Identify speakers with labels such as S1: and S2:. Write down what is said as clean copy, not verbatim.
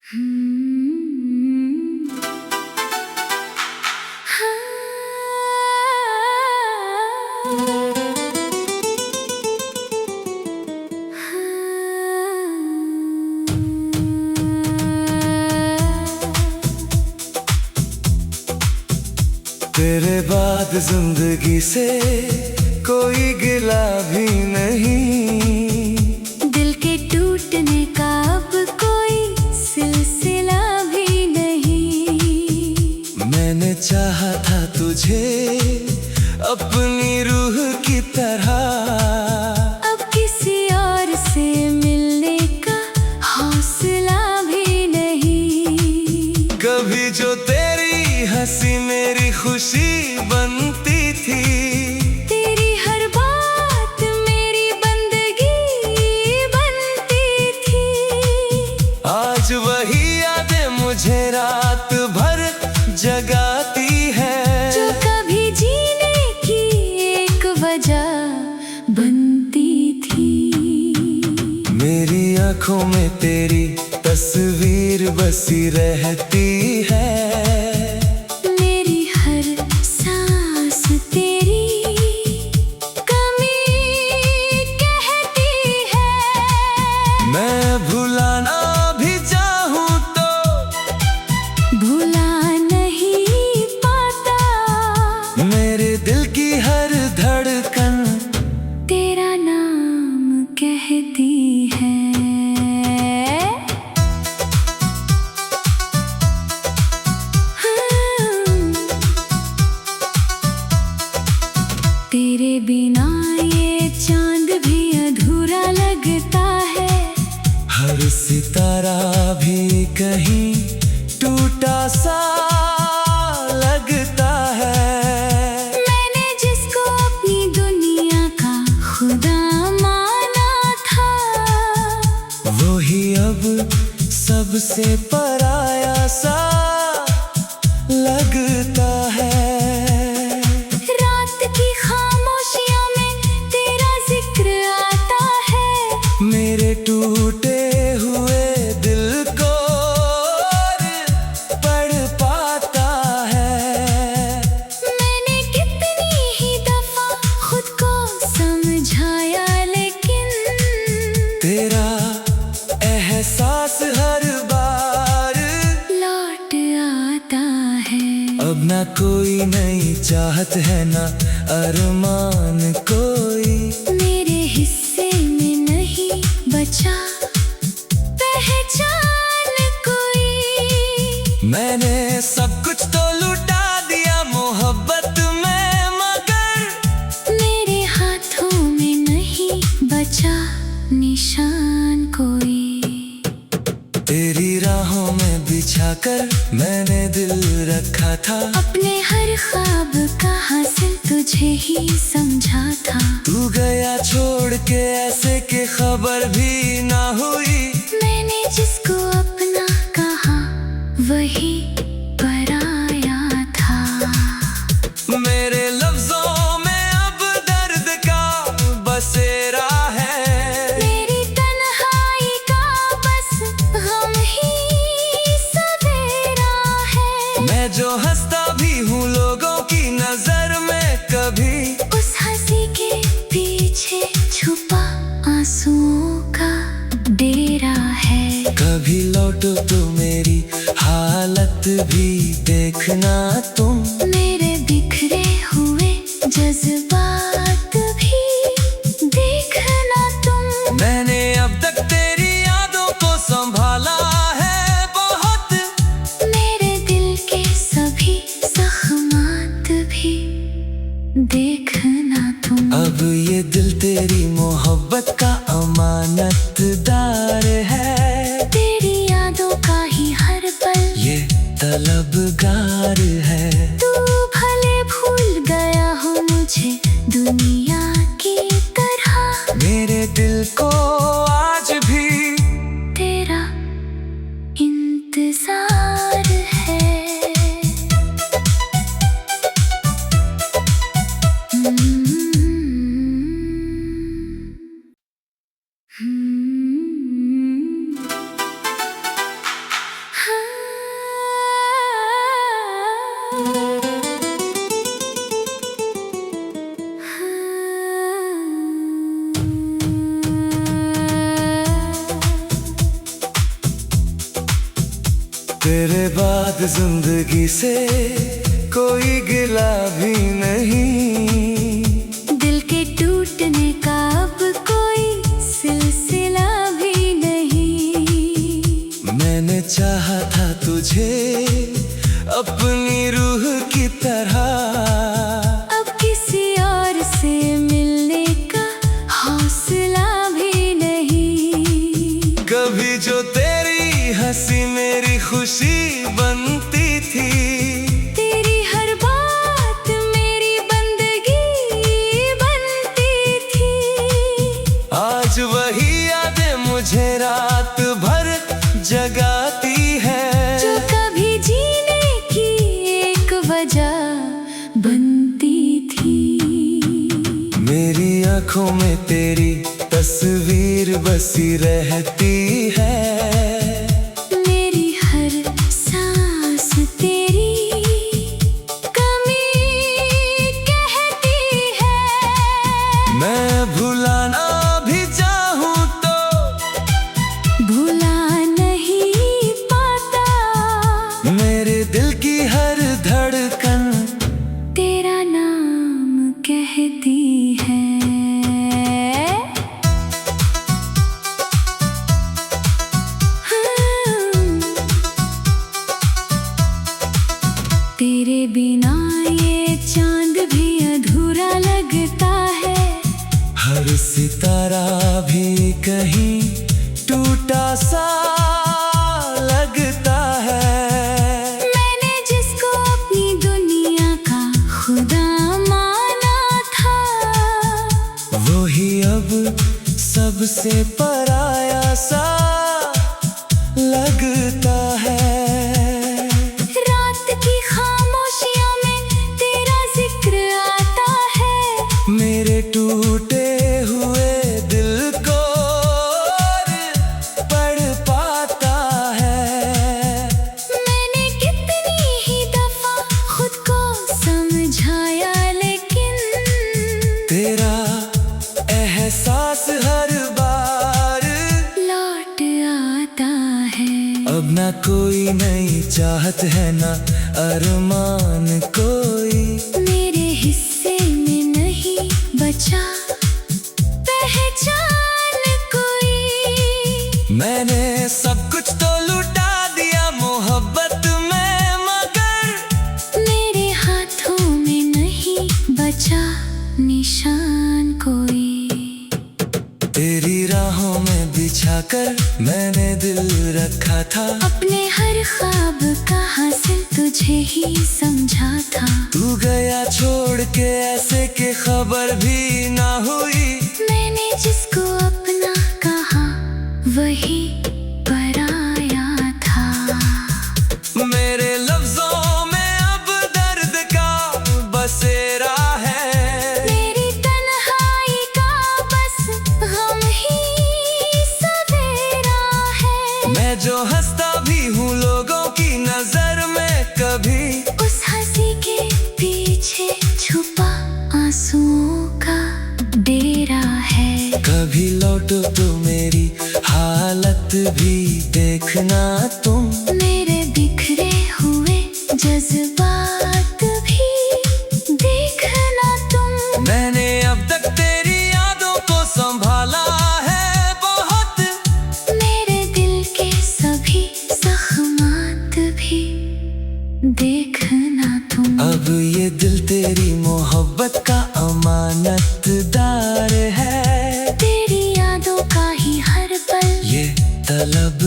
S1: हम्म,
S2: तेरे बाद जिंदगी से कोई गिला भी नहीं।
S1: दिल के टूटने का अब कोई सिलसिला भी नहीं।
S2: मैंने चाहा था तुझे अपनी रूह की तरह,
S1: अब किसी और से मिलने का हौसला भी नहीं।
S2: कभी जो तेरी हंसी मेरी खुशी बनती थी,
S1: तेरी हर बात मेरी बंदगी बनती थी।
S2: आज वही यादें मुझे रात भर जगाती है,
S1: जो कभी जीने की एक वजह बनती थी।
S2: मेरी आंखों में तेरी तस्वीर बसी रहती है।
S1: मेरी हर सांस तेरी कमी कहती है।
S2: मैं भुलाना भी चाहूँ तो
S1: भुला नहीं पाता।
S2: मेरे दिल की हर धड़कन
S1: तेरा नाम कहती है। तेरे बिना ये चांद भी अधूरा लगता है।
S2: हर सितारा भी कहीं टूटा सा लगता है।
S1: मैंने जिसको अपनी दुनिया का खुदा माना था,
S2: वही अब सबसे पराया सा लगता है।
S1: रात की खामोशियों में तेरा जिक्र आता है।
S2: मेरे टूटे हुए दिल को पढ़ पाता है।
S1: मैंने कितनी ही दफा खुद को समझाया, लेकिन
S2: तेरा एहसास हर बार
S1: लौट आता है।
S2: अब ना कोई नई चाहत है, ना अरमान कोई।
S1: मेरे हिस्से में नहीं बचा पहचान कोई।
S2: मैंने सब कुछ तो लुटा दिया मोहब्बत में, मगर
S1: मेरे हाथों में नहीं बचा निशान कोई।
S2: तेरी राहों में बिछाकर मैंने दिल रखा था।
S1: अपने हर ख्वाब का हासिल तुझे ही समझा था।
S2: तू गया छोड़ के ऐसे के खबर भी ना हुई।
S1: मैंने जिसको अपना कहा वही पराया था।
S2: मेरे लफ्जों में अब दर्द का बसेरा है।
S1: मेरी तन्हाई का बस गम ही सवेरा है।
S2: मैं जो हंसता भी हूँ लोगों की नजर में, कभी
S1: उस हंसी के पीछे छुपा आंसुओं का डेरा है।
S2: कभी लौटो तो मेरी हालत भी देखना तुम।
S1: मेरे बिखरे हुए जज्बात भी देखना तुम।
S2: मैंने अब तक तेरी यादों को संभाला है बहुत।
S1: मेरे दिल के सभी जख्मात भी देखना तुम।
S2: अब ये दिल तेरी मोहब्बत का अमानतदार है।
S1: तेरी यादों का ही हर पल
S2: ये तलबगार है।
S1: तू भले भूल गया हो मुझे दुनिया की तरह।
S2: मेरे दिल को आज भी
S1: तेरा इंतजार है।
S2: तेरे बाद जिंदगी से कोई गिला भी नहीं,
S1: दिल के टूटने का अब कोई सिलसिला भी नहीं।
S2: मैंने चाहा था तुझे अपनी रूह की तरह,
S1: अब किसी और से मिलने का हौसला भी नहीं।
S2: कभी जो तेरी हंसी मेरी खुशी बनती थी,
S1: तेरी हर बात मेरी बंदगी बनती थी।
S2: आज वही यादें मुझे रात भर जगाती है,
S1: जो कभी जीने की एक वजह बनती थी।
S2: मेरी आंखों में तेरी तस्वीर बसी रहती है,
S1: मेरी हर सांस तेरी कमी कहती है।
S2: मैं भुलाना भी चाहूँ तो
S1: भुला नहीं पाता,
S2: मेरे दिल की हर धड़कन
S1: तेरा नाम कहती है। तेरे बिना ये चांद भी अधूरा लगता है,
S2: हर सितारा भी कहीं टूटा सा लगता है।
S1: मैंने जिसको अपनी दुनिया का खुदा माना था,
S2: वही अब सबसे पराया सा लगता है।
S1: रात की खामोशियों में तेरा जिक्र आता है,
S2: मेरे टूटे हुए दिल को पढ़ पाता है।
S1: मैंने कितनी ही दफा खुद को समझाया, लेकिन
S2: तेरा एहसास हर बार
S1: लौट आता है।
S2: अब ना कोई नई चाहत है ना अरमान कोई,
S1: मेरे हिस्से में नहीं बचा पहचान कोई।
S2: मैंने सब कुछ तो लुटा दिया मोहब्बत में, मगर
S1: मेरे हाथों में नहीं बचा निशान कोई।
S2: तेरी राहों में बिछाकर मैंने दिल रखा था,
S1: अपने हर ख्वाब का हासिल तुझे ही समझा था।
S2: तू गया छोड़ के ऐसे के खबर भी ना हुई।
S1: मैंने जिसको अपना कहा वही पराया था।
S2: मेरे लफ्जों में अब दर्द का बसेरा है,
S1: मेरी तन्हाई का बस गम ही सवेरा है।
S2: मैं जो हंसता भी हूँ लोगों की नजर में, कभी
S1: उस हंसी के पीछे छुपा आंसुओं का डेरा है।
S2: कभी लौटो तो मेरी हालत भी देखना तुम,
S1: मेरे बिखरे हुए जज्बात भी देखना तुम।
S2: मैंने अब तक तेरी यादों को संभाला है बहुत,
S1: मेरे दिल के सभी जख्मात भी देखना तुम।
S2: अब ये दिल तेरी मोहब्बत का अमानतदार है,
S1: तेरी यादों का ही हर पल
S2: ये तलब